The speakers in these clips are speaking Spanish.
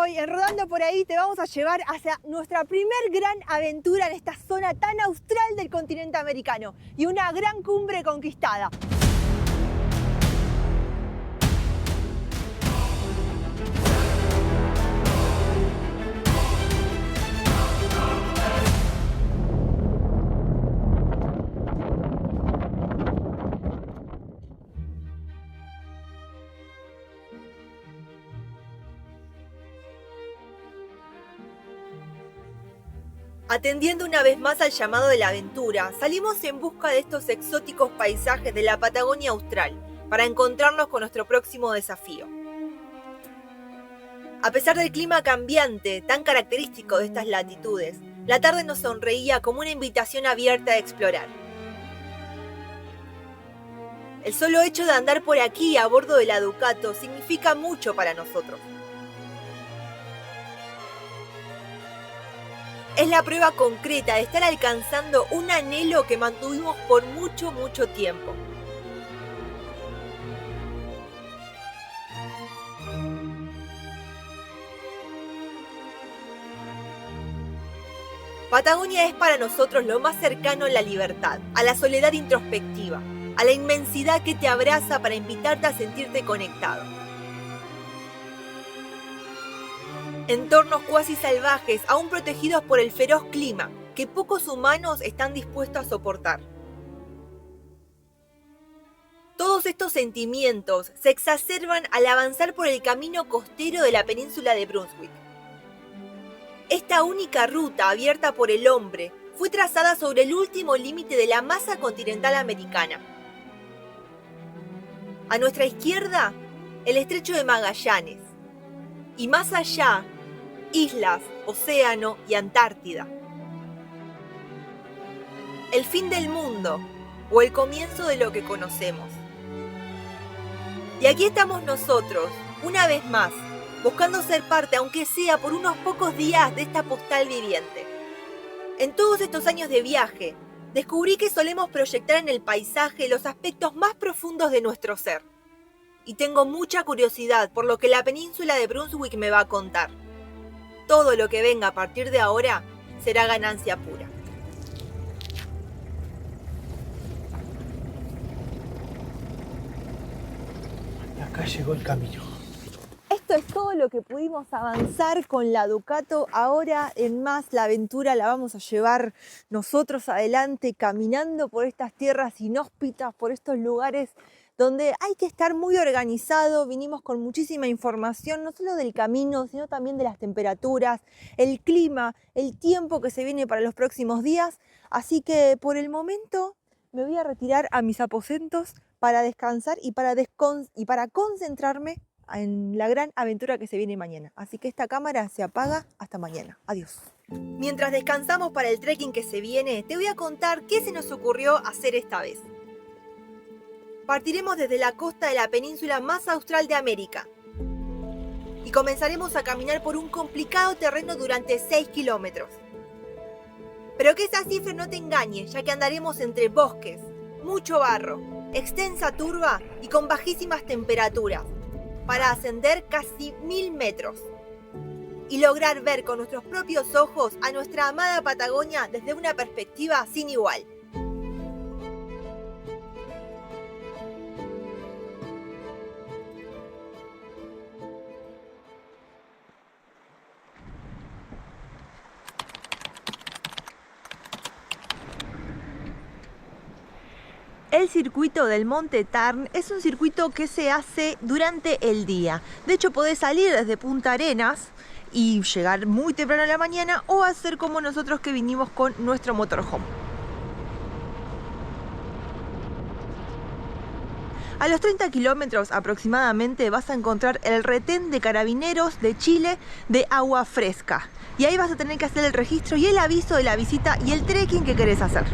hoy en Rodando por Ahí te vamos a llevar hacia nuestra primer gran aventura en esta zona tan austral del continente americano y una gran cumbre conquistada. Atendiendo una vez más al llamado de la aventura, salimos en busca de estos exóticos paisajes de la Patagonia Austral para encontrarnos con nuestro próximo desafío. A pesar del clima cambiante, tan característico de estas latitudes, la tarde nos sonreía como una invitación abierta a explorar. El solo hecho de andar por aquí a bordo de la Ducato significa mucho para nosotros. Es la prueba concreta de estar alcanzando un anhelo que mantuvimos por mucho tiempo. Patagonia es para nosotros lo más cercano a la libertad, a la soledad introspectiva, a la inmensidad que te abraza para invitarte a sentirte conectado. Entornos cuasi salvajes, aún protegidos por el feroz clima, que pocos humanos están dispuestos a soportar. Todos estos sentimientos se exacerban al avanzar por el camino costero de la península de Brunswick. Esta única ruta abierta por el hombre fue trazada sobre el último límite de la masa continental americana. A nuestra izquierda, el estrecho de Magallanes, y más allá, islas, océano y Antártida. El fin del mundo o el comienzo de lo que conocemos. Y aquí estamos nosotros, una vez más, buscando ser parte, aunque sea por unos pocos días, de esta postal viviente. En todos estos años de viaje, descubrí que solemos proyectar en el paisaje los aspectos más profundos de nuestro ser. Y tengo mucha curiosidad por lo que la península de Brunswick me va a contar. Todo lo que venga a partir de ahora será ganancia pura. Acá llegó el camino. Esto es todo lo que pudimos avanzar con la Ducato. Ahora en más la aventura la vamos a llevar nosotros adelante, caminando por estas tierras inhóspitas, por estos lugares donde hay que estar muy organizado. Vinimos con muchísima información, no solo del camino, sino también de las temperaturas, el clima, el tiempo que se viene para los próximos días. Así que por el momento me voy a retirar a mis aposentos para descansar y para concentrarme en la gran aventura que se viene mañana. Así que esta cámara se apaga hasta mañana. Adiós. Mientras descansamos para el trekking que se viene, te voy a contar qué se nos ocurrió hacer esta vez. Partiremos desde la costa de la península más austral de América y comenzaremos a caminar por un complicado terreno durante 6 kilómetros. Pero que esa cifra no te engañe, ya que andaremos entre bosques, mucho barro, extensa turba y con bajísimas temperaturas, para ascender casi 1000 metros y lograr ver con nuestros propios ojos a nuestra amada Patagonia desde una perspectiva sin igual. El circuito del Monte Tarn es un circuito que se hace durante el día. De hecho, podés salir desde Punta Arenas y llegar muy temprano a la mañana, o hacer como nosotros, que vinimos con nuestro motorhome. A los 30 kilómetros aproximadamente vas a encontrar el retén de Carabineros de Chile de Agua Fresca. Y ahí vas a tener que hacer el registro y el aviso de la visita y el trekking que querés hacer.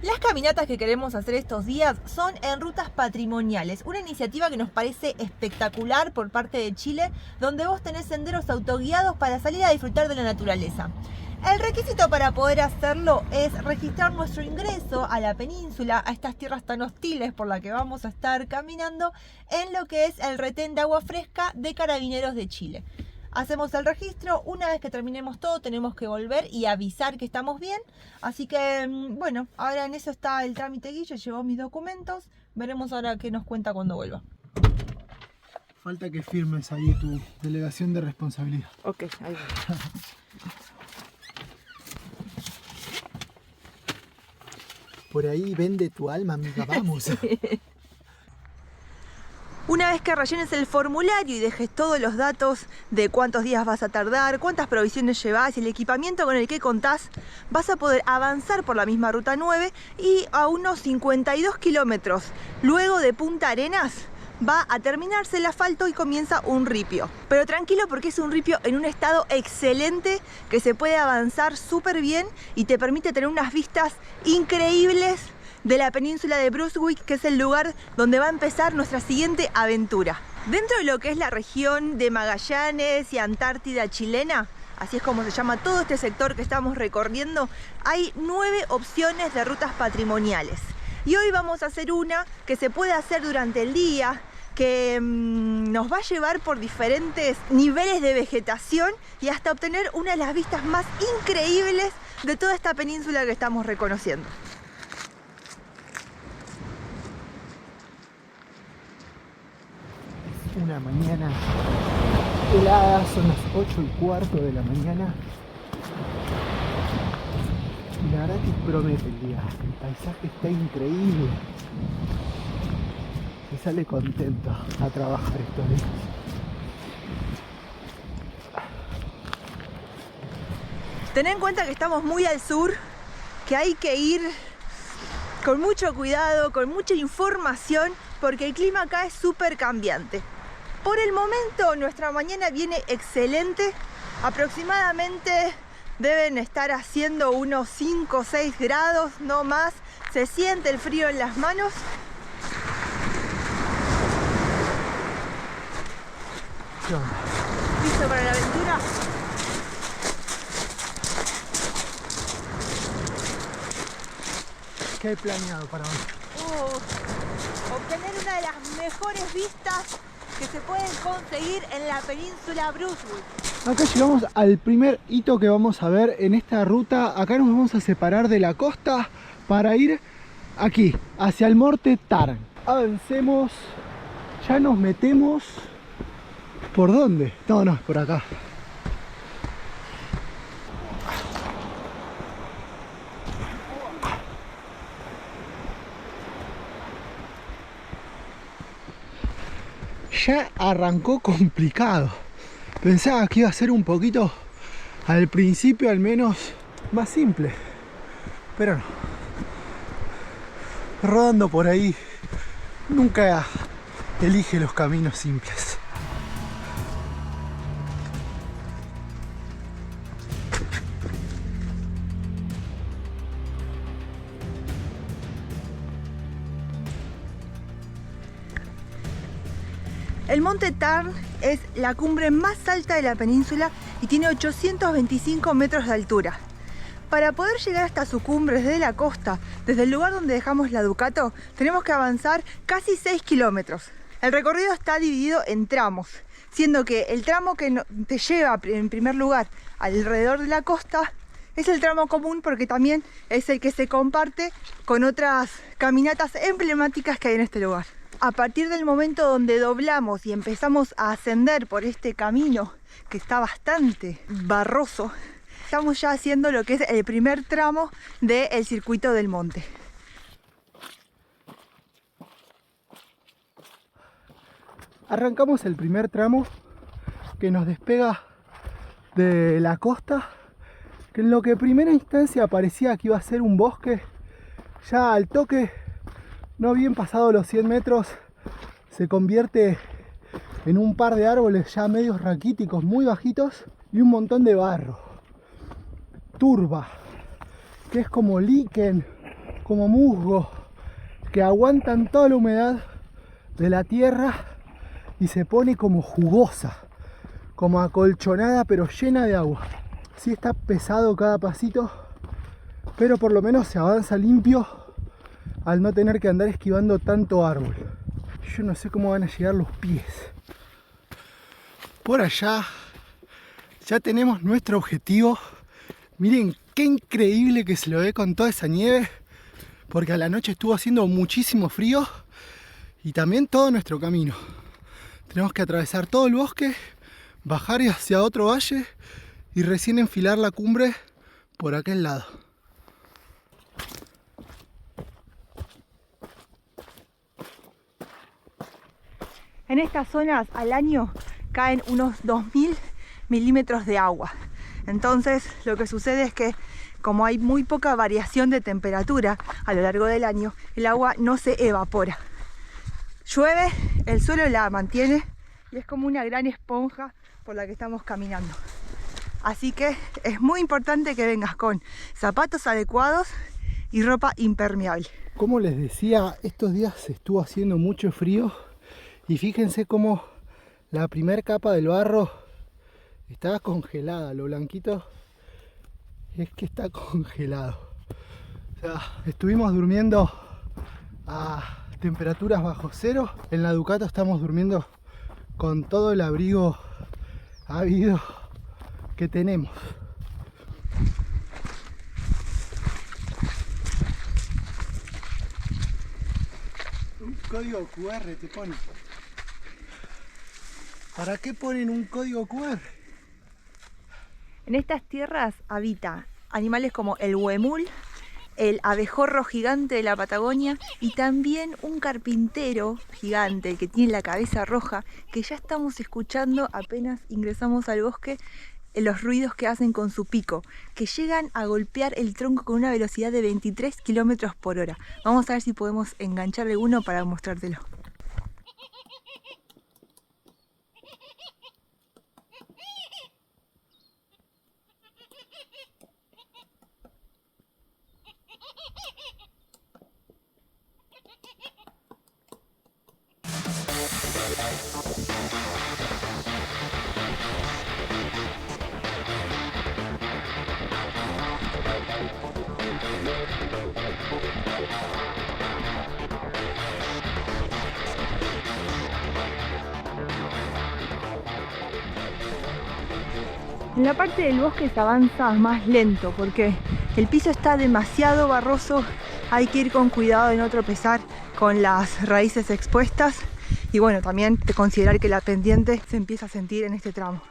Las caminatas que queremos hacer estos días son en rutas patrimoniales, una iniciativa que nos parece espectacular por parte de Chile, donde vos tenés senderos autoguiados para salir a disfrutar de la naturaleza. El requisito para poder hacerlo es registrar nuestro ingreso a la península, a estas tierras tan hostiles por las que vamos a estar caminando, en lo que es el retén de agua fresca de Carabineros de Chile. Hacemos el registro, una vez que terminemos todo tenemos que volver y avisar que estamos bien, así que bueno, ahora en eso está el trámite. Guille llevó mis documentos, veremos ahora qué nos cuenta cuando vuelva. Falta que firmes ahí tu delegación de responsabilidad. Ok, ahí voy. Por ahí vende tu alma, amiga, vamos. Una vez que rellenes el formulario y dejes todos los datos de cuántos días vas a tardar, cuántas provisiones llevas y el equipamiento con el que contás, vas a poder avanzar por la misma ruta 9 y a unos 52 kilómetros luego de Punta Arenas va a terminarse el asfalto y comienza un ripio. Pero tranquilo, porque es un ripio en un estado excelente que se puede avanzar súper bien y te permite tener unas vistas increíbles de la península de Brunswick, que es el lugar donde va a empezar nuestra siguiente aventura. Dentro de lo que es la región de Magallanes y Antártida chilena, así es como se llama todo este sector que estamos recorriendo, hay 9 opciones de rutas patrimoniales. Y hoy vamos a hacer una que se puede hacer durante el día, que nos va a llevar por diferentes niveles de vegetación y hasta obtener una de las vistas más increíbles de toda esta península que estamos reconociendo. Una mañana helada, son las 8:15 de la mañana. Y la verdad que promete el día. El paisaje está increíble. Se sale contento a trabajar estos días. Ten en cuenta que estamos muy al sur, que hay que ir con mucho cuidado, con mucha información, porque el clima acá es súper cambiante. Por el momento nuestra mañana viene excelente, aproximadamente deben estar haciendo unos 5 o 6 grados, no más, se siente el frío en las manos. ¿Qué onda? ¿Listo para la aventura? ¿Qué hay planeado para hoy? Obtener una de las mejores vistas que se pueden conseguir en la península Brunswick. Acá llegamos al primer hito que vamos a ver en esta ruta. Acá nos vamos a separar de la costa para ir aquí, hacia el Monte Tarn. Avancemos, ya nos metemos. ¿Por dónde? No, es por acá. Ya arrancó complicado. Pensaba que iba a ser un poquito, al principio al menos, más simple. Pero no. Rodando por ahí, nunca elige los caminos simples. El Monte Tarn es la cumbre más alta de la península y tiene 825 metros de altura. Para poder llegar hasta su cumbre desde la costa, desde el lugar donde dejamos la Ducato, tenemos que avanzar casi 6 kilómetros. El recorrido está dividido en tramos, siendo que el tramo que te lleva en primer lugar alrededor de la costa es el tramo común, porque también es el que se comparte con otras caminatas emblemáticas que hay en este lugar. A partir del momento donde doblamos y empezamos a ascender por este camino, que está bastante barroso, estamos ya haciendo lo que es el primer tramo del circuito del monte. Arrancamos el primer tramo que nos despega de la costa, que en lo que en primera instancia parecía que iba a ser un bosque, ya al toque, no bien pasado los 100 metros, se convierte en un par de árboles ya medios raquíticos, muy bajitos, y un montón de barro, turba, que es como líquen, como musgo, que aguantan toda la humedad de la tierra y se pone como jugosa, como acolchonada pero llena de agua. Sí está pesado cada pasito, pero por lo menos se avanza limpio al no tener que andar esquivando tanto árbol. Yo no sé cómo van a llegar los pies. Por allá ya tenemos nuestro objetivo. Miren qué increíble que se lo ve con toda esa nieve, porque a la noche estuvo haciendo muchísimo frío y también todo nuestro camino. Tenemos que atravesar todo el bosque, bajar hacia otro valle y recién enfilar la cumbre por aquel lado. En estas zonas al año caen unos 2000 milímetros de agua. Entonces lo que sucede es que como hay muy poca variación de temperatura a lo largo del año, el agua no se evapora. Llueve, el suelo la mantiene y es como una gran esponja por la que estamos caminando. Así que es muy importante que vengas con zapatos adecuados y ropa impermeable. Como les decía, estos días estuvo haciendo mucho frío y fíjense cómo la primera capa del barro estaba congelada. Lo blanquito es que está congelado. O sea, estuvimos durmiendo a temperaturas bajo cero. En la Ducato estamos durmiendo con todo el abrigo habido que tenemos. Un código QR te ponen. ¿Para qué ponen un código QR? En estas tierras habita animales como el huemul, el abejorro gigante de la Patagonia y también un carpintero gigante que tiene la cabeza roja, que ya estamos escuchando apenas ingresamos al bosque los ruidos que hacen con su pico, que llegan a golpear el tronco con una velocidad de 23 kilómetros por hora. Vamos a ver si podemos engancharle uno para mostrártelo. En la parte del bosque se avanza más lento porque el piso está demasiado barroso, hay que ir con cuidado de no tropezar con las raíces expuestas y bueno, también de considerar que la pendiente se empieza a sentir en este tramo.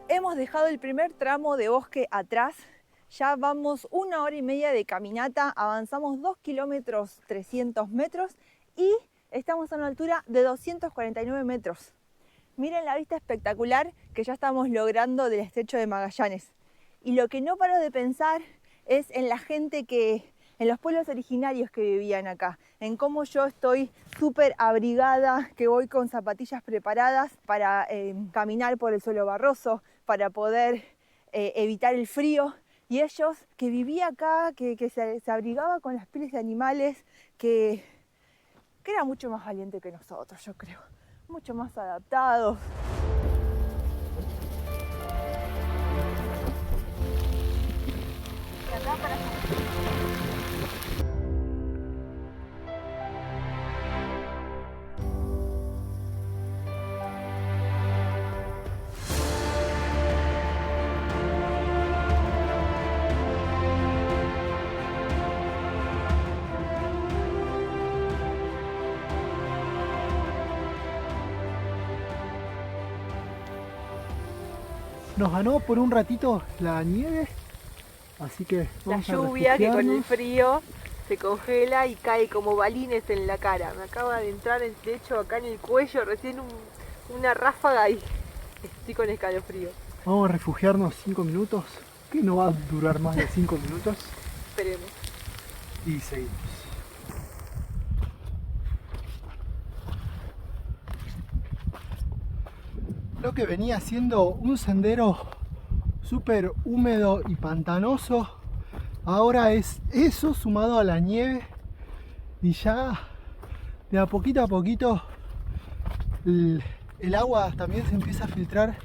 Hemos dejado el primer tramo de bosque atrás, ya vamos 1 hora y media de caminata, avanzamos 2 kilómetros 300 metros y estamos a una altura de 249 metros. Miren la vista espectacular que ya estamos logrando del estrecho de Magallanes. Y lo que no paro de pensar es en la gente en los pueblos originarios que vivían acá, en cómo yo estoy súper abrigada, que voy con zapatillas preparadas para caminar por el suelo barroso, para poder evitar el frío, y ellos que vivían acá, que se abrigaba con las pieles de animales, que era mucho más valiente que nosotros, yo creo, mucho más adaptados. Y acá para Nos ganó por un ratito la nieve, así que vamos la lluvia que con el refugiarnos. frío se congela y cae como balines en la cara. Me acaba de entrar, de hecho, acá en el cuello recién una ráfaga y estoy con escalofrío. Vamos a refugiarnos 5 minutos, que no va a durar más de 5 minutos, Esperemos. y seguimos. lo que venía siendo un sendero súper húmedo y pantanoso, ahora es eso sumado a la nieve, y ya de a poquito el agua también se empieza a filtrar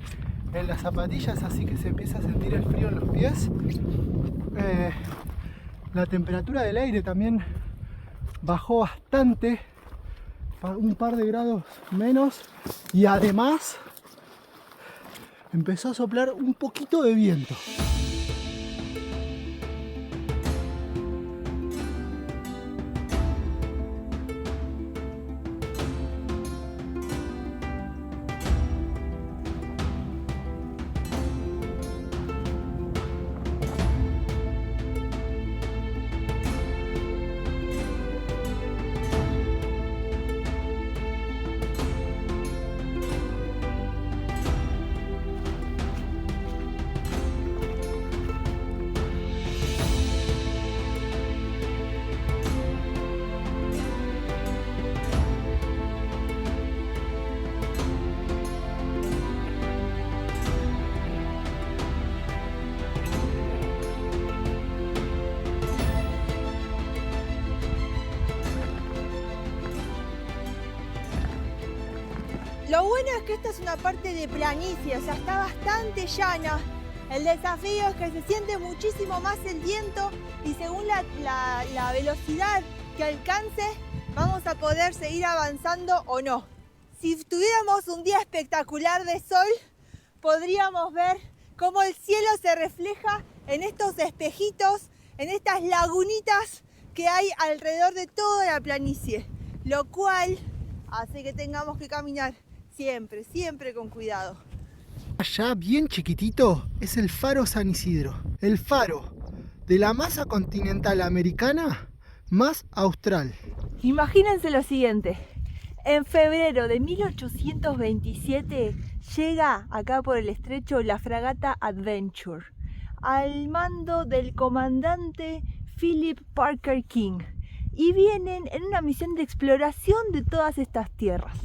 en las zapatillas, así que se empieza a sentir el frío en los pies. La temperatura del aire también bajó bastante, un par de grados menos, y además empezó a soplar un poquito de viento. Lo bueno es que esta es una parte de planicie, o sea, está bastante llana. El desafío es que se siente muchísimo más el viento y según la velocidad que alcance, vamos a poder seguir avanzando o no. Si tuviéramos un día espectacular de sol, podríamos ver cómo el cielo se refleja en estos espejitos, en estas lagunitas que hay alrededor de toda la planicie, lo cual hace que tengamos que caminar siempre con cuidado. Allá bien chiquitito es el Faro San Isidro, el faro de la masa continental americana más austral. Imagínense lo siguiente, en febrero de 1827 llega acá por el estrecho la fragata Adventure al mando del comandante Philip Parker King y vienen en una misión de exploración de todas estas tierras.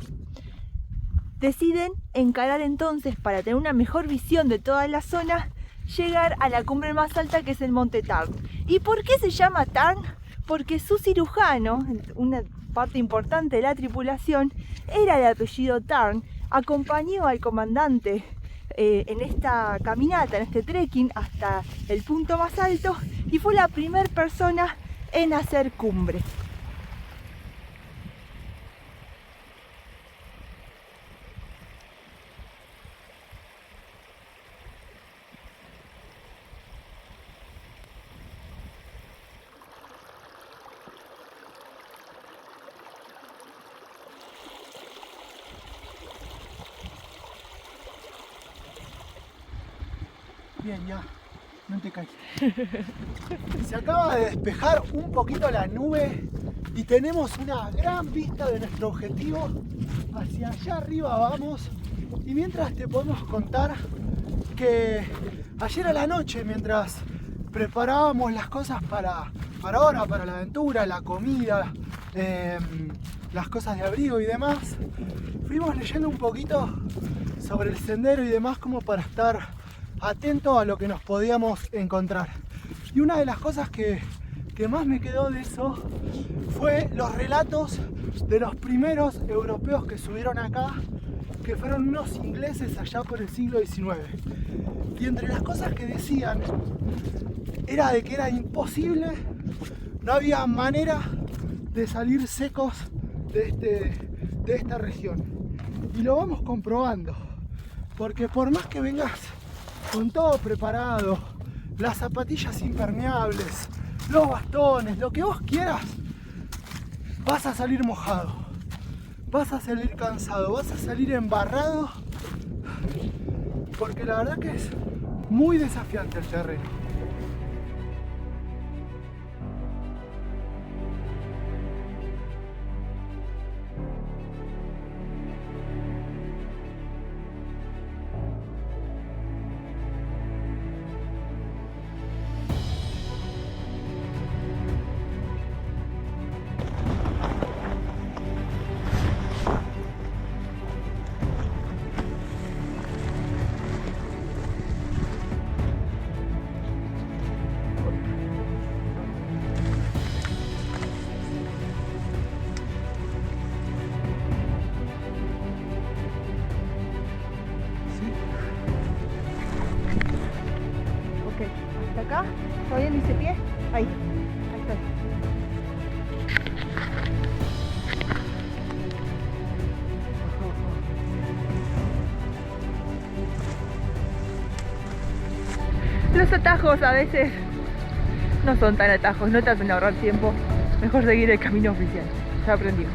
Deciden encarar entonces, para tener una mejor visión de toda la zona, llegar a la cumbre más alta, que es el Monte Tarn. ¿Y por qué se llama Tarn? Porque su cirujano, una parte importante de la tripulación, era de apellido Tarn, acompañó al comandante en esta caminata, en este trekking hasta el punto más alto y fue la primera persona en hacer cumbre. Bien, ya, no te caes. Se acaba de despejar un poquito la nube y tenemos una gran vista de nuestro objetivo. Hacia allá arriba vamos. Y mientras te podemos contar que ayer a la noche, mientras preparábamos las cosas para ahora, para la aventura, la comida, las cosas de abrigo y demás, fuimos leyendo un poquito sobre el sendero y demás, como para estar atento a lo que nos podíamos encontrar. Y una de las cosas que más me quedó de eso fue los relatos de los primeros europeos que subieron acá, que fueron unos ingleses allá por el siglo XIX. Y entre las cosas que decían era de que era imposible, no había manera de salir secos de esta región. Y lo vamos comprobando, porque por más que vengas con todo preparado, las zapatillas impermeables, los bastones, lo que vos quieras, vas a salir mojado, vas a salir cansado, vas a salir embarrado, porque la verdad que es muy desafiante el terreno. ¿Está viendo ese pie? Ahí estoy. Los atajos a veces no son tan atajos, no te hacen ahorrar tiempo. Mejor seguir el camino oficial. Ya aprendimos.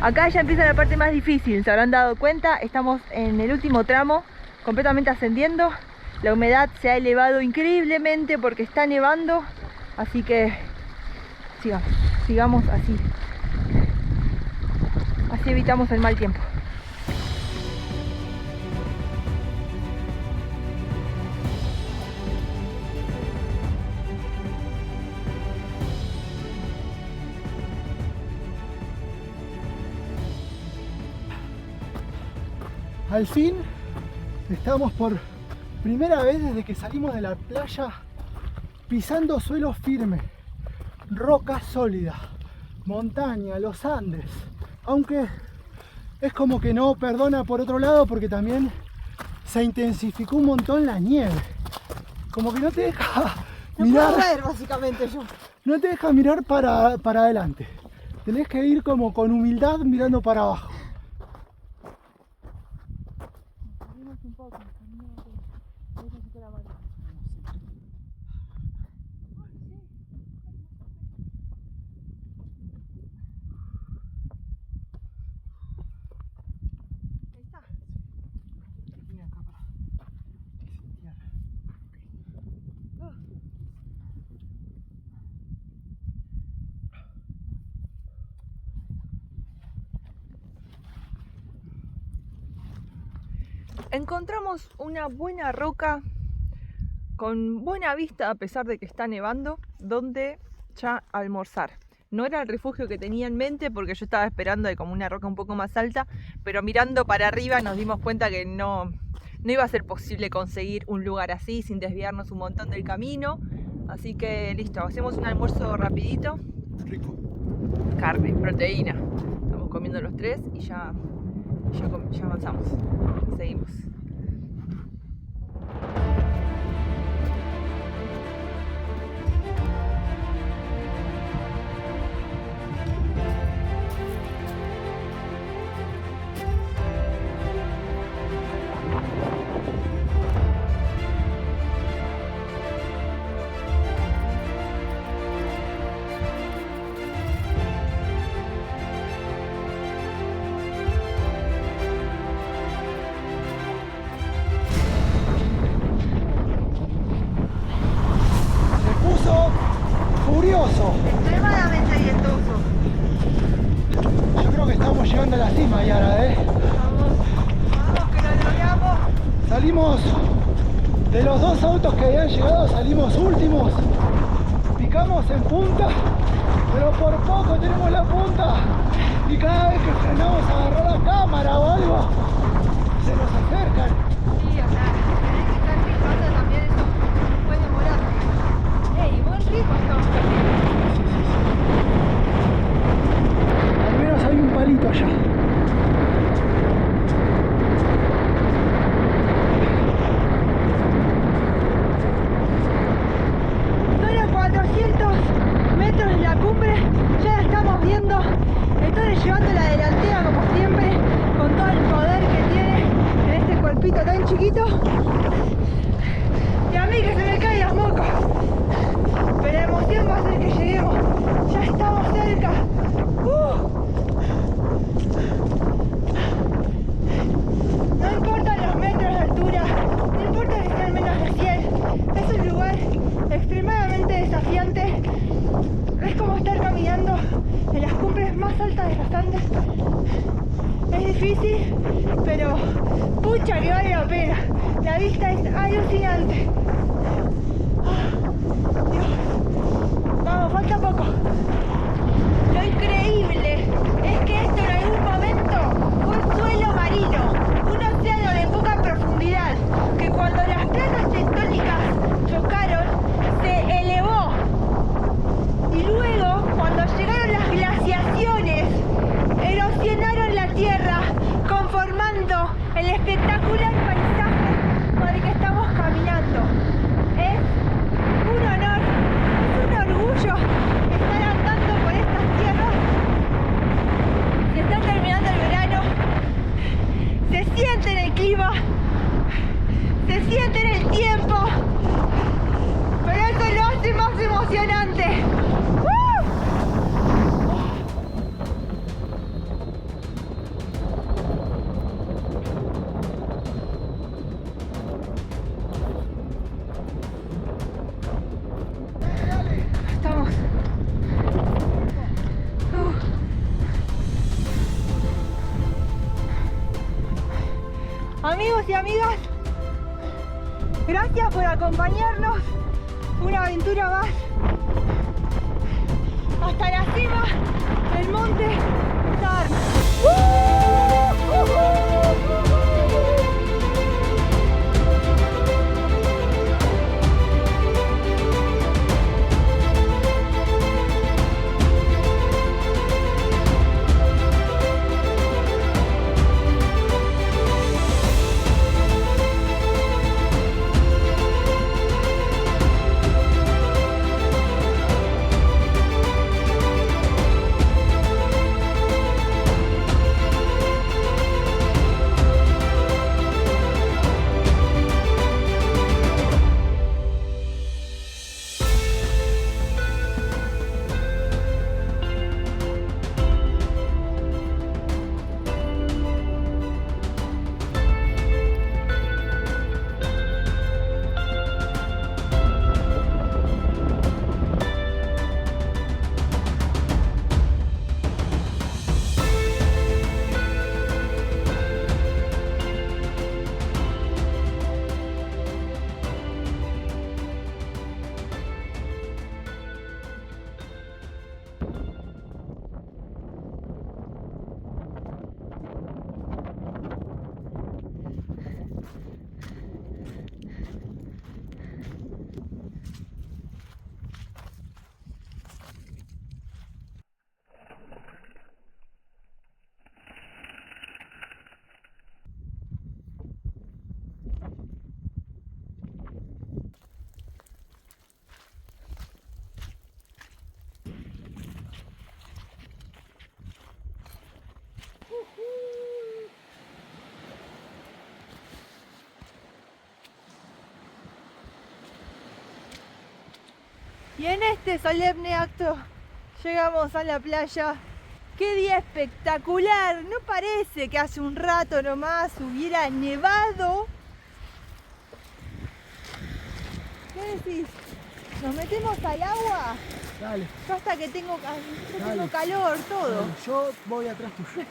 Acá ya empieza la parte más difícil, se habrán dado cuenta. Estamos en el último tramo, completamente ascendiendo. La humedad se ha elevado increíblemente porque está nevando. Así que sigamos así. Así evitamos el mal tiempo. Al fin estamos por primera vez desde que salimos de la playa pisando suelo firme, roca sólida, montaña, los Andes. Aunque es como que no perdona por otro lado porque también se intensificó un montón la nieve. Como que no te deja mirar. No puedo ver, básicamente yo. No te deja mirar para adelante. Tenés que ir como con humildad mirando para abajo. Un poco, encontramos una buena roca con buena vista a pesar de que está nevando, donde ya almorzar. No era el refugio que tenía en mente porque yo estaba esperando de como una roca un poco más alta, pero mirando para arriba nos dimos cuenta que no iba a ser posible conseguir un lugar así sin desviarnos un montón del camino. Así que listo, hacemos un almuerzo rapidito. Rico. Carne, proteína. Estamos comiendo los tres y ya avanzamos. Seguimos. Furioso. Extremadamente vientoso. Yo creo que estamos llegando a la cima, Yara, Vamos, que lo logramos. Salimos de los dos autos que habían llegado, salimos últimos. Picamos en punta, pero por poco tenemos la punta. Y cada vez que frenamos a agarrar la cámara o algo, se nos acercan. Sí, o sea, tenés que estar fijando también eso. Puede demorar. ¡Ey, buen ritmo estamos haciendo! Al menos hay un palito allá. Estoy a 400 metros de la cumbre, ya la estamos viendo. Estoy llevando la delantera como siempre, con todo el poder que tiene en este cuerpito tan chiquito. Y a mí que se me caen los mocos. Pero la emoción va a hacer que lleguemos. Ya estamos cerca. No importan los metros de altura, no importa que sean menos de 100. Es un lugar extremadamente desafiante. Es como estar caminando en las cumbres más altas de los Andes. Es difícil, pero pucha que vale la pena. La vista es alucinante. Dios. Vamos, falta poco. Lo increíble es que esto en algún momento fue un suelo marino, un océano de poca profundidad, que cuando las placas tectónicas chocaron, se elevó. Y luego, cuando llegaron las glaciaciones, erosionaron la tierra, conformando el espectacular paisaje por el que estamos caminando. Es un honor emocionante! Estamos. Amigos y amigas, gracias por acompañarnos. Una aventura más hasta la cima del monte Tarn. Y en este solemne acto llegamos a la playa. ¡Qué día espectacular! No parece que hace un rato nomás hubiera nevado. ¿Qué decís? ¿Nos metemos al agua? Dale. Yo hasta que tengo Dale. calor, todo. Yo voy atrás tuyo.